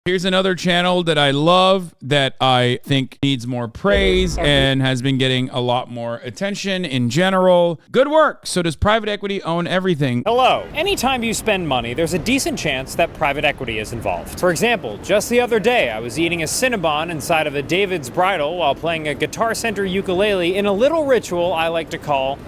Here's another channel that I love that I think needs more praise and has been getting a lot more attention in general. Good work. So does private equity own everything? Hello. Anytime you spend money, there's a decent chance that private equity is involved. For example, just the other day, I was eating a Cinnabon inside of a David's Bridal while playing a Guitar Center ukulele in a little ritual I like to call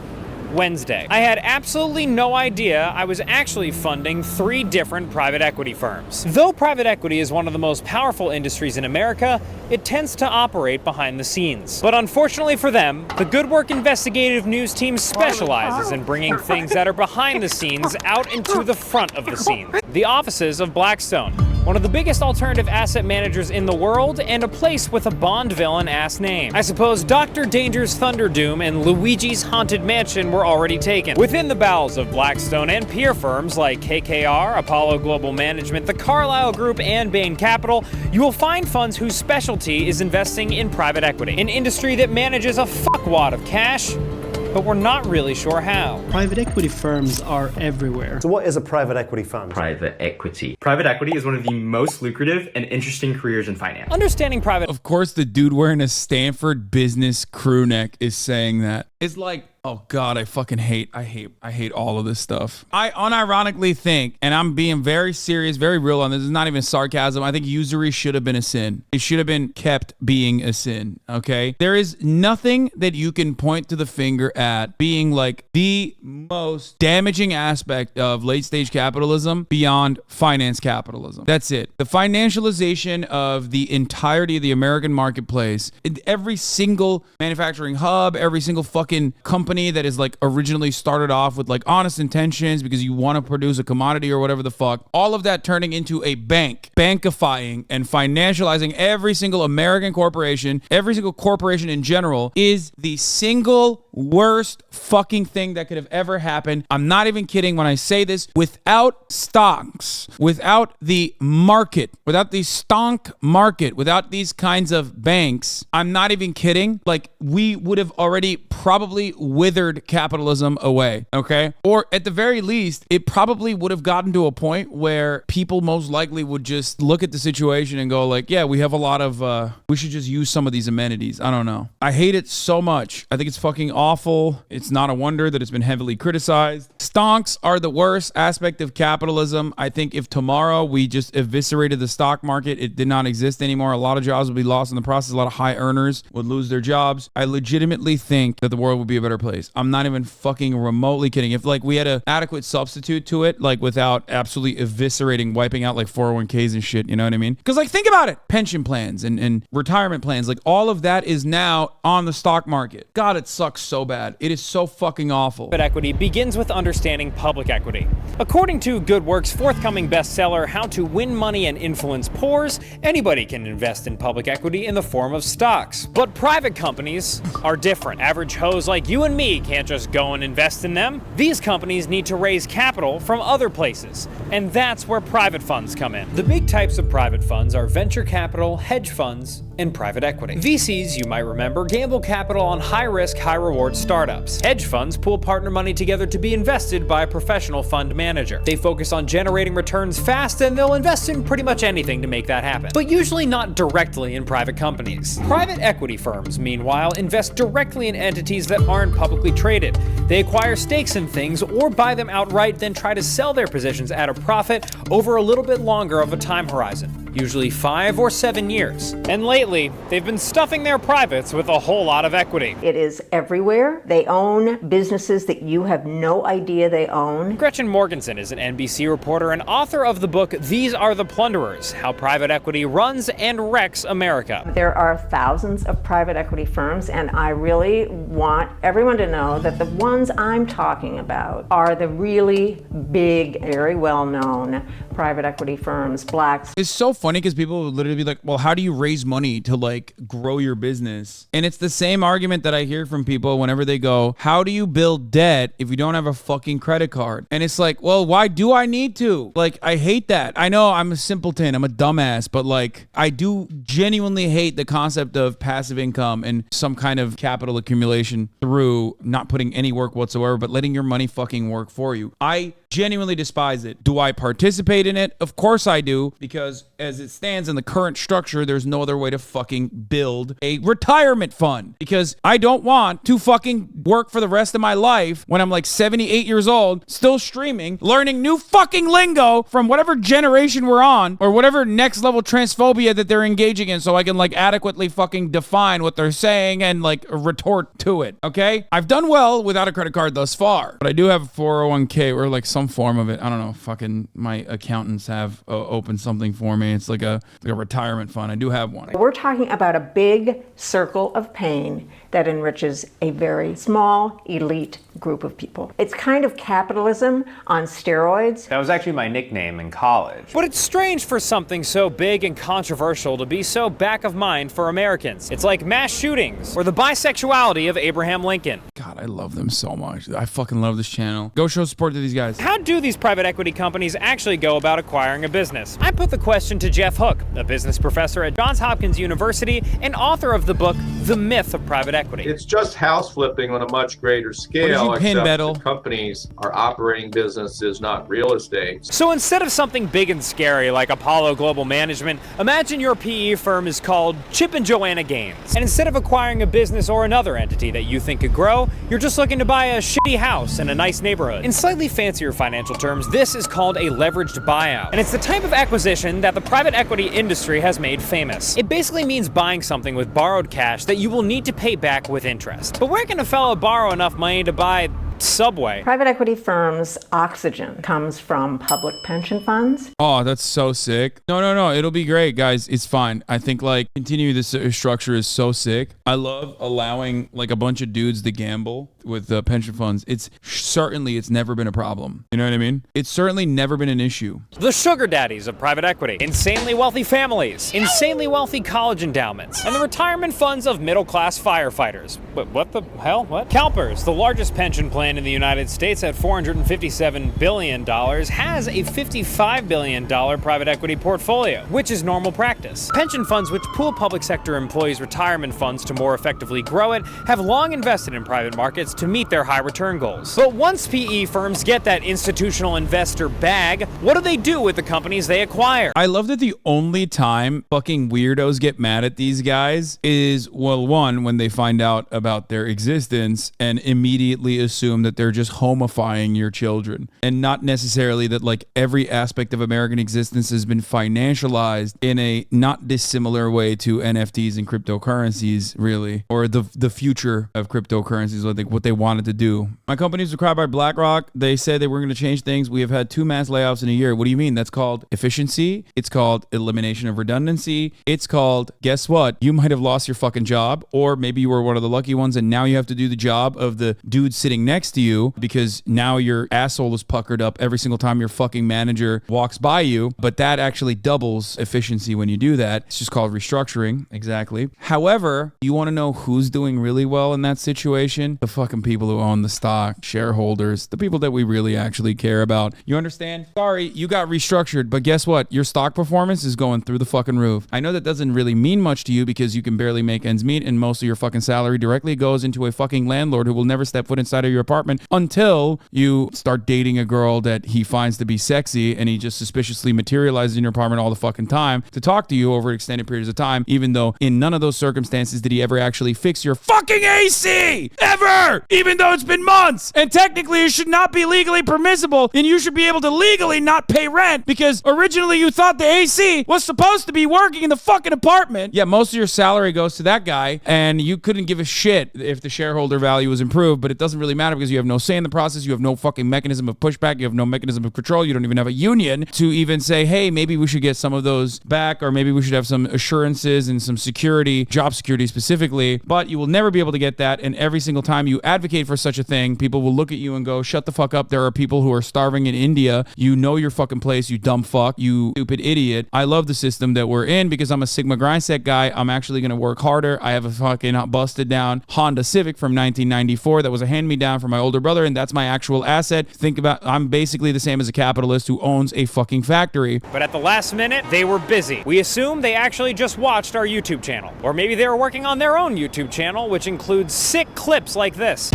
Wednesday. I had absolutely no idea I was actually funding 3 different private equity firms. Though private equity is one of the most powerful industries in America, it tends to operate behind the scenes. But unfortunately for them, the Good Work investigative news team specializes in bringing things that are behind the scenes out into the front of the scene. The offices of Blackstone, one of the biggest alternative asset managers in the world, and a place with a Bond villain-ass name. I suppose Dr. Danger's Thunderdome and Luigi's Haunted Mansion were already taken. Within the bowels of Blackstone and peer firms like KKR, Apollo Global Management, the Carlyle Group, and Bain Capital, you will find funds whose specialty is investing in private equity, an industry that manages a fuckwad of cash, but we're not really sure how. Private equity firms are everywhere. So what is a private equity fund? Private equity. Private equity is one of the most lucrative and interesting careers in finance. Understanding private... Of course, the dude wearing a Stanford business crew neck is saying that. It's like, oh God, I hate all of this stuff. I unironically think, and I'm being very serious, very real on this, is not even sarcasm. I think usury should have been a sin. It should have been kept being a sin, okay? There is nothing that you can point to the finger at being like the most damaging aspect of late stage capitalism beyond finance capitalism. That's it. The financialization of the entirety of the American marketplace, every single manufacturing hub, every single fucking company that is like originally started off with like honest intentions because you want to produce a commodity or whatever the fuck, all of that turning into a bankifying and financializing every single American corporation, every single corporation in general, is the single worst fucking thing that could have ever happened. I'm not even kidding when I say this. Without stocks, without the market, without the stonk market, without these kinds of banks, I'm not even kidding. Like, we would have already probably withered capitalism away, okay? Or at the very least, it probably would have gotten to a point where people most likely would just look at the situation and go like, yeah, we have a lot of, we should just use some of these amenities. I don't know. I hate it so much. I think it's fucking awful. It's not a wonder that it's been heavily criticized. Stonks are the worst aspect of capitalism. I think if tomorrow we just eviscerated the stock market, it did not exist anymore, a lot of jobs would be lost in the process. A lot of high earners would lose their jobs. I legitimately think that the world would be a better place. I'm not even fucking remotely kidding. If like we had an adequate substitute to it, like without absolutely eviscerating, wiping out like 401ks and shit, you know what I mean? Because like think about it, pension plans and retirement plans, like all of that is now on the stock market. God, it sucks so bad. It is so fucking awful. Private equity begins with understanding public equity. According to Good Work's forthcoming bestseller, How to Win Money and Influence Poors, anybody can invest in public equity in the form of stocks. But private companies are different. Average hoes like you and me can't just go and invest in them. These companies need to raise capital from other places, and that's where private funds come in. The big types of private funds are venture capital, hedge funds, and private equity. VCs, you might remember, gamble capital on high-risk, high-reward startups. Hedge funds pool partner money together to be invested by a professional fund manager. They focus on generating returns fast, and they'll invest in pretty much anything to make that happen, but usually not directly in private companies. Private equity firms, meanwhile, invest directly in entities that aren't publicly traded. They acquire stakes in things or buy them outright, then try to sell their positions at a profit over a little bit longer of a time horizon, usually 5 or 7 years. And lately, they've been stuffing their privates with a whole lot of equity. It is everywhere. They own businesses that you have no idea they own. Gretchen Morgensen is an NBC reporter and author of the book These Are the Plunderers: How Private Equity Runs and Wrecks America. There are thousands of private equity firms, and I really want everyone to know that the ones I'm talking about are the really big, very well-known private equity firms. Blackstone. It's so funny because people would literally be like, well, how do you raise money to like grow your business? And it's the same argument that I hear from people whenever they go, how do you build debt if you don't have a fucking credit card? And it's like, well, why do I need to? Like, I hate that. I know I'm a simpleton, I'm a dumbass, but like, I do genuinely hate the concept of passive income and some kind of capital accumulation through not putting any work whatsoever, but letting your money fucking work for you. I Genuinely despise it. Do I participate in it? Of course I do, because as it stands in the current structure, there's no other way to fucking build a retirement fund, because I don't want to fucking work for the rest of my life when I'm like 78 years old, still streaming, learning new fucking lingo from whatever generation we're on, or whatever next level transphobia that they're engaging in, so I can like adequately fucking define what they're saying and like retort to it. Okay? I've done well without a credit card thus far, but I do have a 401k or like some form of it. I don't know. Fucking my accountants have opened something for me. It's like a retirement fund. I do have one. We're talking about a big circle of pain that enriches a very small, elite group of people. It's kind of capitalism on steroids. That was actually my nickname in college. But it's strange for something so big and controversial to be so back of mind for Americans. It's like mass shootings or the bisexuality of Abraham Lincoln. God, I love them so much. I fucking love this channel. Go show support to these guys. How do these private equity companies actually go about acquiring a business? I put the question to Jeff Hook, a business professor at Johns Hopkins University and author of the book, The Myth of Private Equity. It's just house flipping on a much greater scale, except the companies are operating businesses, not real estate. So instead of something big and scary like Apollo Global Management, imagine your PE firm is called Chip and Joanna Gaines. And instead of acquiring a business or another entity that you think could grow, you're just looking to buy a shitty house in a nice neighborhood. In slightly fancier financial terms, this is called a leveraged buyout. And it's the type of acquisition that the private equity industry has made famous. It basically means buying something with borrowed cash that you will need to pay back with interest. But where can a fellow borrow enough money to buy Subway? Private equity firms' oxygen comes from public pension funds. Oh, that's so sick. No. It'll be great, guys. It's fine. I think like continue this structure is so sick. I love allowing like a bunch of dudes to gamble with pension funds. It's never been a problem. You know what I mean? It's certainly never been an issue. The sugar daddies of private equity, insanely wealthy families, insanely wealthy college endowments, and the retirement funds of middle-class firefighters. What the hell? What? CalPERS, the largest pension plan in the United States at $457 billion, has a $55 billion private equity portfolio, which is normal practice. Pension funds, which pool public sector employees' retirement funds to more effectively grow it, have long invested in private markets to meet their high return goals. But once PE firms get that institutional investor bag, what do they do with the companies they acquire? I love that the only time fucking weirdos get mad at these guys is, well, one, when they find out about their existence and immediately assume that they're just homifying your children, and not necessarily that like every aspect of American existence has been financialized in a not dissimilar way to NFTs and cryptocurrencies, really, or the future of cryptocurrencies, what they wanted to do. My company was acquired by BlackRock. They said they were going to change things. We have had 2 mass layoffs in a year. What do you mean? That's called efficiency. It's called elimination of redundancy. It's called, guess what? You might have lost your fucking job, or maybe you were one of the lucky ones and now you have to do the job of the dude sitting next to you because now your asshole is puckered up every single time your fucking manager walks by you. But that actually doubles efficiency when you do that. It's just called restructuring. Exactly. However, you want to know who's doing really well in that situation? The fucking people who own the stock, shareholders, the people that we really actually care about. You understand? Sorry, you got restructured, but guess what? Your stock performance is going through the fucking roof. I know that doesn't really mean much to you because you can barely make ends meet and most of your fucking salary directly goes into a fucking landlord who will never step foot inside of your apartment until you start dating a girl that he finds to be sexy and he just suspiciously materializes in your apartment all the fucking time to talk to you over extended periods of time, even though in none of those circumstances did he ever actually fix your fucking AC! Ever! Even though it's been months! And technically it should not be legally permissible and you should be able to legally not pay rent because originally you thought the AC was supposed to be working in the fucking apartment. Yeah, most of your salary goes to that guy and you couldn't give a shit if the shareholder value was improved, but it doesn't really matter because you have no say in the process, you have no fucking mechanism of pushback, you have no mechanism of control, you don't even have a union to even say, hey, maybe we should get some of those back or maybe we should have some assurances and some security, job security specifically, but you will never be able to get that. And every single time you advocate for such a thing, people will look at you and go, shut the fuck up. There are people who are starving in India. You know your fucking place, you dumb fuck, you stupid idiot. I love the system that we're in because I'm a Sigma grindset guy. I'm actually going to work harder. I have a fucking busted down Honda Civic from 1994 that was a hand-me-down from my older brother, and that's my actual asset. Think about, I'm basically the same as a capitalist who owns a fucking factory. But at the last minute, they were busy. We assume they actually just watched our YouTube channel. Or maybe they were working on their own YouTube channel, which includes sick clips like this.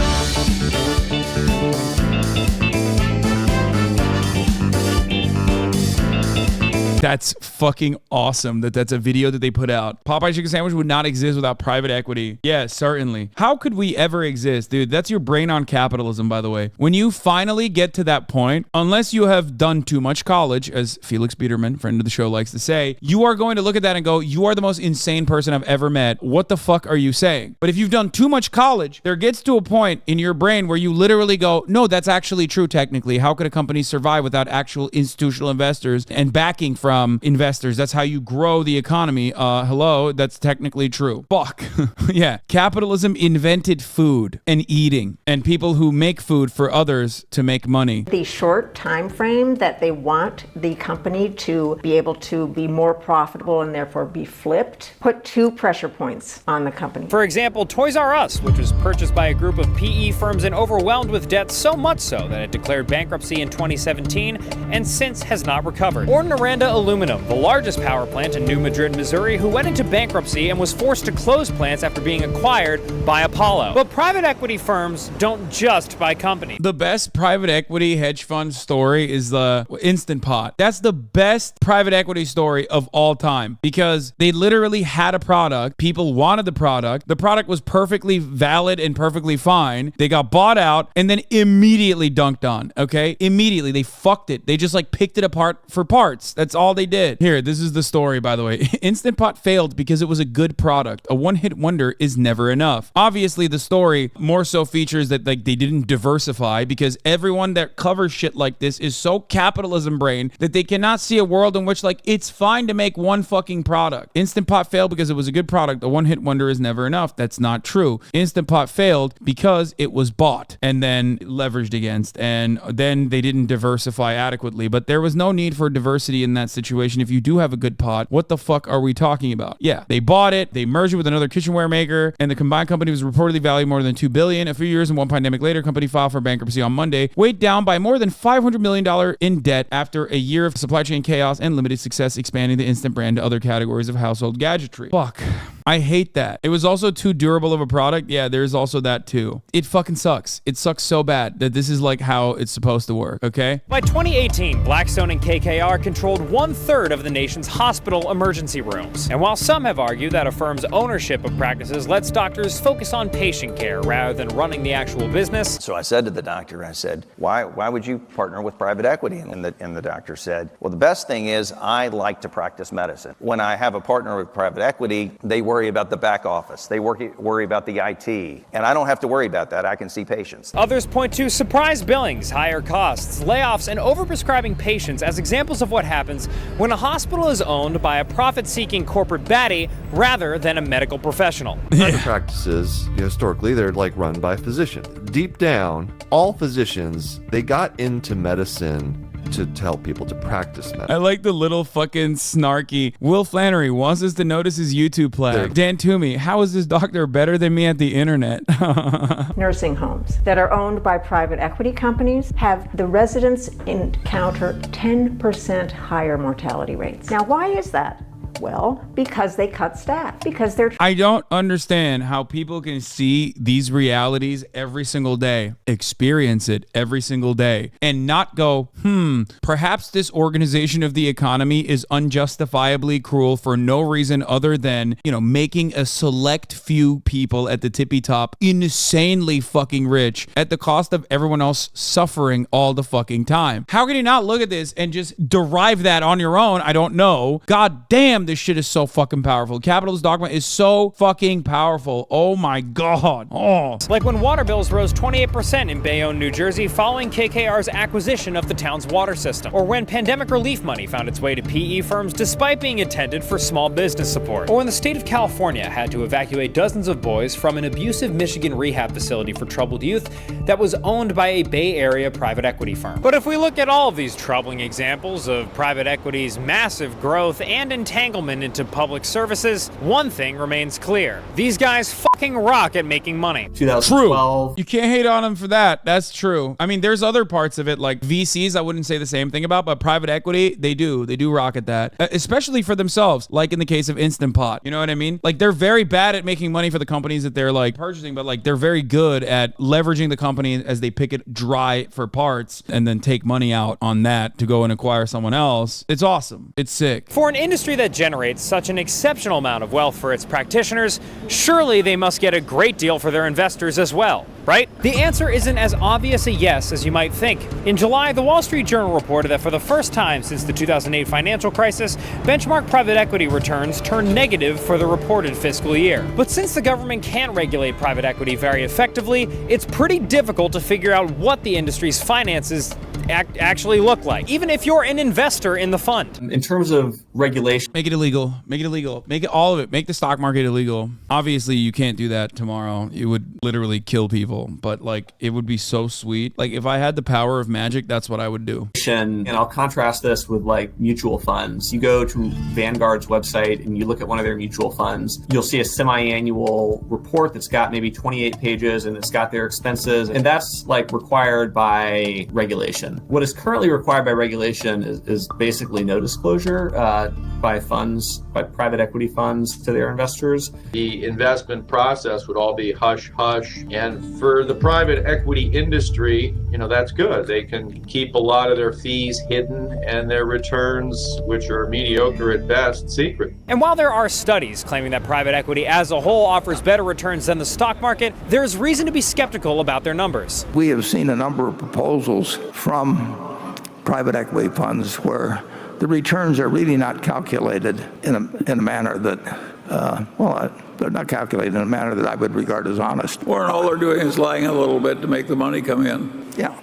That's fucking awesome that that's a video that they put out. Popeye chicken sandwich would not exist without private equity. Yeah, certainly. How could we ever exist? Dude, that's your brain on capitalism, by the way. When you finally get to that point, unless you have done too much college, as Felix Biederman, friend of the show, likes to say, you are going to look at that and go, you are the most insane person I've ever met. What the fuck are you saying? But if you've done too much college, there gets to a point in your brain where you literally go, no, that's actually true technically. How could a company survive without actual institutional investors and backing from investors? That's how you grow the economy. Hello, that's technically true. Fuck. Yeah. Capitalism invented food and eating and people who make food for others to make money. The short time frame that they want the company to be able to be more profitable and therefore be flipped, put 2 pressure points on the company. For example, Toys R Us, which was purchased by a group of PE firms and overwhelmed with debt so much so that it declared bankruptcy in 2017 and since has not recovered. Or Noranda Aluminum, the largest power plant in New Madrid, Missouri, who went into bankruptcy and was forced to close plants after being acquired by Apollo. But private equity firms don't just buy companies. The best private equity hedge fund story is the Instant Pot. That's the best private equity story of all time because they literally had a product. People wanted the product. The product was perfectly valid and perfectly fine. They got bought out and then immediately dunked on, okay? Immediately. They fucked it. They just like picked it apart for parts. That's all they did. Here, this is the story, by the way. Instant Pot failed because it was a good product. A one-hit wonder is never enough. Obviously, the story more so features that like they didn't diversify because everyone that covers shit like this is so capitalism brain that they cannot see a world in which like it's fine to make one fucking product. Instant Pot failed because it was a good product. A one-hit wonder is never enough. That's not true. Instant Pot failed because it was bought and then leveraged against, and then they didn't diversify adequately. But there was no need for diversity in that situation. If you do have a good pot, what the fuck are we talking about? Yeah, they bought it, they merged it with another kitchenware maker, and the combined company was reportedly valued more than $2 billion. A few years and one pandemic later, company filed for bankruptcy on Monday, weighed down by more than $500 million in debt after a year of supply chain chaos and limited success expanding the Instant brand to other categories of household gadgetry. Fuck. I hate that. It was also too durable of a product. Yeah, there's also that too. It fucking sucks. It sucks so bad that this is like how it's supposed to work, okay? By 2018, Blackstone and KKR controlled 1/3 of the nation's hospital emergency rooms. And while some have argued that a firm's ownership of practices lets doctors focus on patient care rather than running the actual business. So I said to the doctor, I said, why would you partner with private equity? And the doctor said, well, the best thing is I like to practice medicine. When I have a partner with private equity, they worry about the back office. They worry about the IT. And I don't have to worry about that. I can see patients. Others point to surprise billings, higher costs, layoffs, and overprescribing patients as examples of what happens when a hospital is owned by a profit-seeking corporate baddie rather than a medical professional. Private practices, historically, they're like run by physicians. Deep down, all physicians, they got into medicine to tell people to practice medicine. I like the little fucking snarky. Will Flannery wants us to notice his YouTube play. Dan Toomey, how is this doctor better than me at the internet? Nursing homes that are owned by private equity companies have the residents encounter 10% higher mortality rates. Now, why is that? Well, because they cut staff. Because they're... I don't understand how people can see these realities every single day, experience it every single day, and not go, perhaps this organization of the economy is unjustifiably cruel for no reason other than, making a select few people at the tippy top insanely fucking rich at the cost of everyone else suffering all the fucking time. How can you not look at this and just derive that on your own? I don't know. God damn, this shit is so fucking powerful. Capitalist dogma is so fucking powerful. Oh my God. Oh. Like when water bills rose 28% in Bayonne, New Jersey following KKR's acquisition of the town's water system. Or when pandemic relief money found its way to PE firms despite being intended for small business support. Or when the state of California had to evacuate dozens of boys from an abusive Michigan rehab facility for troubled youth that was owned by a Bay Area private equity firm. But if we look at all of these troubling examples of private equity's massive growth and entanglement into public services, one thing remains clear. These guys fucking rock at making money. 2012. True. You can't hate on them for that. That's true. I mean, there's other parts of it, like VCs, I wouldn't say the same thing about, but private equity, they do rock at that, especially for themselves, like in the case of Instant Pot. You know what I mean? Like, they're very bad at making money for the companies that they're like purchasing, but like they're very good at leveraging the company as they pick it dry for parts and then take money out on that to go and acquire someone else. It's awesome. It's sick. For an industry that generates such an exceptional amount of wealth for its practitioners, surely they must get a great deal for their investors as well, right? The answer isn't as obvious a yes as you might think. In July, the Wall Street Journal reported that for the first time since the 2008 financial crisis, benchmark private equity returns turned negative for the reported fiscal year. But since the government can't regulate private equity very effectively, it's pretty difficult to figure out what the industry's finances actually look like, even if you're an investor in the fund. In terms of regulation, make it illegal. Make it illegal. Make it all of it. Make the stock market illegal. Obviously, you can't do that tomorrow. It would literally kill people, but like it would be so sweet. Like if I had the power of magic, that's what I would do. And I'll contrast this with like mutual funds. You go to Vanguard's website and you look at one of their mutual funds, you'll see a semi-annual report that's got maybe 28 pages and it's got their expenses, and that's like required by regulation. What is currently required by regulation is basically no disclosure by private equity funds to their investors. The investment process would all be hush hush, and for the private equity industry, that's good. They can keep a lot of their fees hidden and their returns, which are mediocre at best, secret. And while there are studies claiming that private equity as a whole offers better returns than the stock market, there's reason to be skeptical about their numbers. We have seen a number of proposals from private equity funds where the returns are really not calculated in a manner that, they're not calculated in a manner that I would regard as honest. Or all they're doing is lying a little bit to make the money come in. Yeah,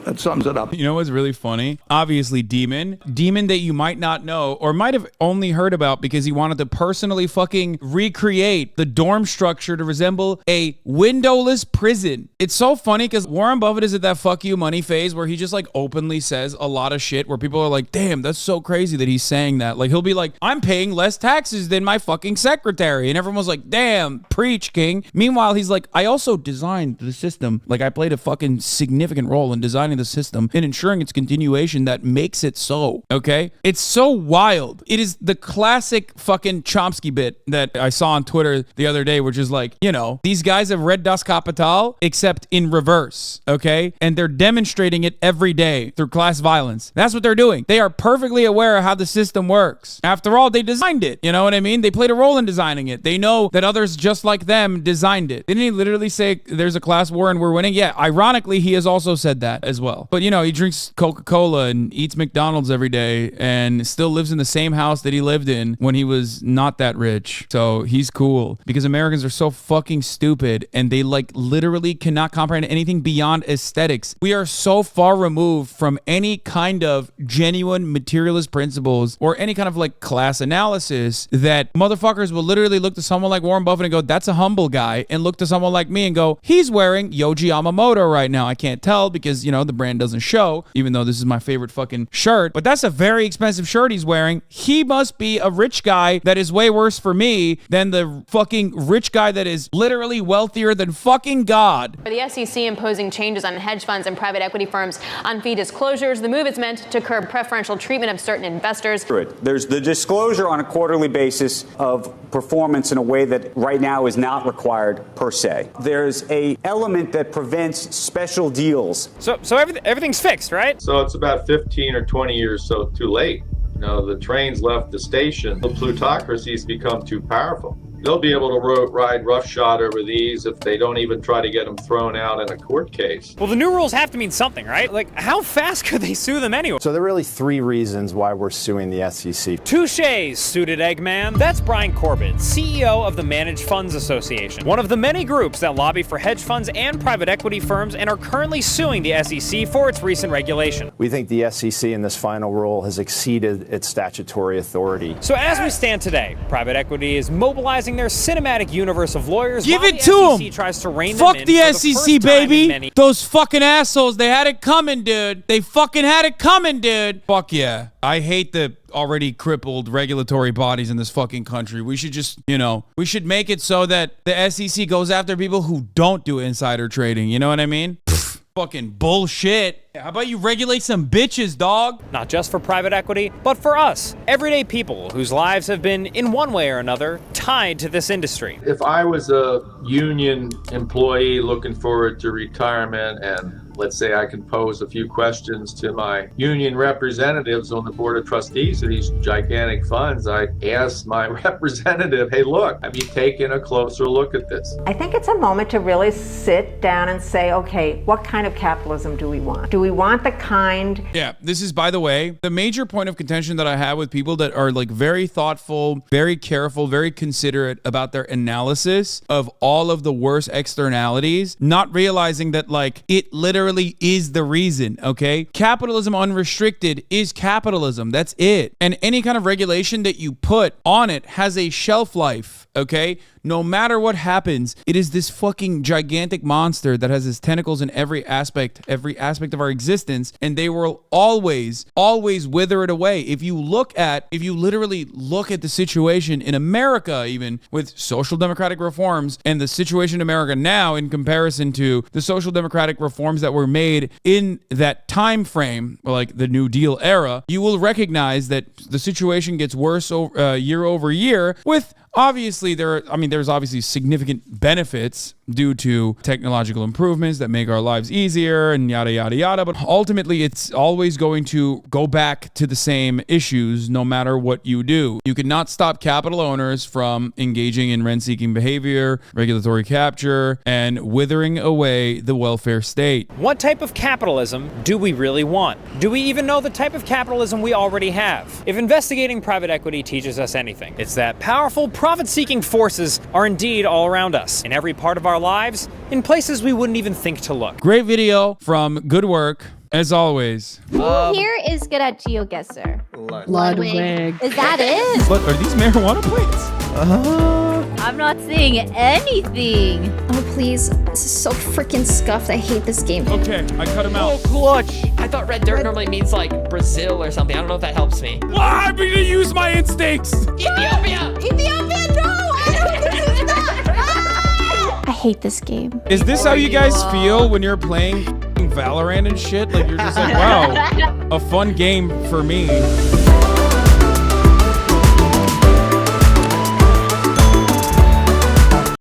that sums it up. You know what's really funny? Obviously, Demon that you might not know or might have only heard about because he wanted to personally fucking recreate the dorm structure to resemble a windowless prison. It's so funny because Warren Buffett is at that fuck you money phase where he just like openly says a lot of shit where people are like, damn, that's so crazy that he's saying that. Like he'll be like, I'm paying less taxes than my fucking secretary. And everyone's like, damn, preach, king. Meanwhile, he's like, I also designed the system. Like I played a fucking significant role in designing the system and ensuring its continuation that makes it so. Okay? It's so wild. It is the classic fucking Chomsky bit that I saw on Twitter the other day, which is like, these guys have read Das Kapital except in reverse. Okay? And they're demonstrating it every day through class violence. That's what they're doing. They are perfectly aware of how the system works. After all, they designed it. You know what I mean? They played a role in designing it. They know that others just like them designed it. Didn't he literally say there's a class war and we're winning? Yeah, ironically, he has also said that as well. But he drinks Coca-Cola and eats McDonald's every day and still lives in the same house that he lived in when he was not that rich. So he's cool because Americans are so fucking stupid and they like literally cannot comprehend anything beyond aesthetics. We are so far removed from any kind of genuine materialist principles or any kind of like class analysis that motherfuckers will literally look to someone like Warren Buffett and go, that's a humble guy, and look to someone like me and go, he's wearing Yohji Yamamoto right now. I can't tell because, the brand doesn't show, even though this is my favorite fucking shirt, but that's a very expensive shirt he's wearing. He must be a rich guy that is way worse for me than the fucking rich guy that is literally wealthier than fucking God. For the SEC imposing changes on hedge funds and private equity firms on fee disclosures, the move is meant to curb preferential treatment of certain investors. There's the disclosure on a quarterly basis of performance in a way that right now is not required per se. There's a element that prevents special deals. So everything's fixed, right? So it's about 15 or 20 years too late. The train's left the station. The plutocracy's become too powerful. They'll be able to ride roughshod over these if they don't even try to get them thrown out in a court case. Well, the new rules have to mean something, right? Like, how fast could they sue them anyway? So there are really three reasons why we're suing the SEC. Touché, suited Eggman. That's Brian Corbett, CEO of the Managed Funds Association, one of the many groups that lobby for hedge funds and private equity firms and are currently suing the SEC for its recent regulation. We think the SEC in this final rule has exceeded its statutory authority. So as we stand today, private equity is mobilizing utilizing their cinematic universe of lawyers. Give while it the to SEC them. tries to rein Fuck them in the for the SEC, first time in baby. many- Those fucking assholes. They had it coming, dude. They fucking had it coming, dude. Fuck yeah. I hate the already crippled regulatory bodies in this fucking country. We should just, we should make it so that the SEC goes after people who don't do insider trading. You know what I mean? Fucking bullshit. How about you regulate some bitches, dog? Not just for private equity, but for us, everyday people whose lives have been, in one way or another, tied to this industry. If I was a union employee looking forward to retirement, and let's say I can pose a few questions to my union representatives on the board of trustees of these gigantic funds, I ask my representative, hey, look, have you taken a closer look at this? I think it's a moment to really sit down and say, okay, what kind of capitalism do we want? Do we want the kind? Yeah, this is, by the way, the major point of contention that I have with people that are like very thoughtful, very careful, very considerate about their analysis of all of the worst externalities, not realizing that like it literally is the reason, okay? Capitalism unrestricted is capitalism. That's it. And any kind of regulation that you put on it has a shelf life, okay? No matter what happens, it is this fucking gigantic monster that has its tentacles in every aspect of our existence, and they will always wither it away. If you literally look at the situation in America, even with social democratic reforms, and the situation in America now in comparison to the social democratic reforms that were made in that time frame, like the New Deal era, you will recognize that the situation gets worse year over year with obviously there's obviously significant benefits due to technological improvements that make our lives easier and yada, yada, yada. But ultimately, it's always going to go back to the same issues no matter what you do. You cannot stop capital owners from engaging in rent-seeking behavior, regulatory capture, and withering away the welfare state. What type of capitalism do we really want? Do we even know the type of capitalism we already have? If investigating private equity teaches us anything, it's that powerful, profit-seeking forces are indeed all around us, in every part of our lives, in places we wouldn't even think to look. Great video from Good Work, as always. Who here is good at GeoGuessr? Ludwig. Is that it? What, are these marijuana plants? I'm not seeing anything. Oh, please. This is so freaking scuffed. I hate this game. Okay, I cut him out. Oh, clutch. I thought red dirt normally means like Brazil or something. I don't know if that helps me. Why? I'm gonna use my instincts. Ethiopia! Ethiopia, no! I hate this game. Is this how you guys feel when you're playing Valorant and shit? Like you're just like, wow, a fun game for me.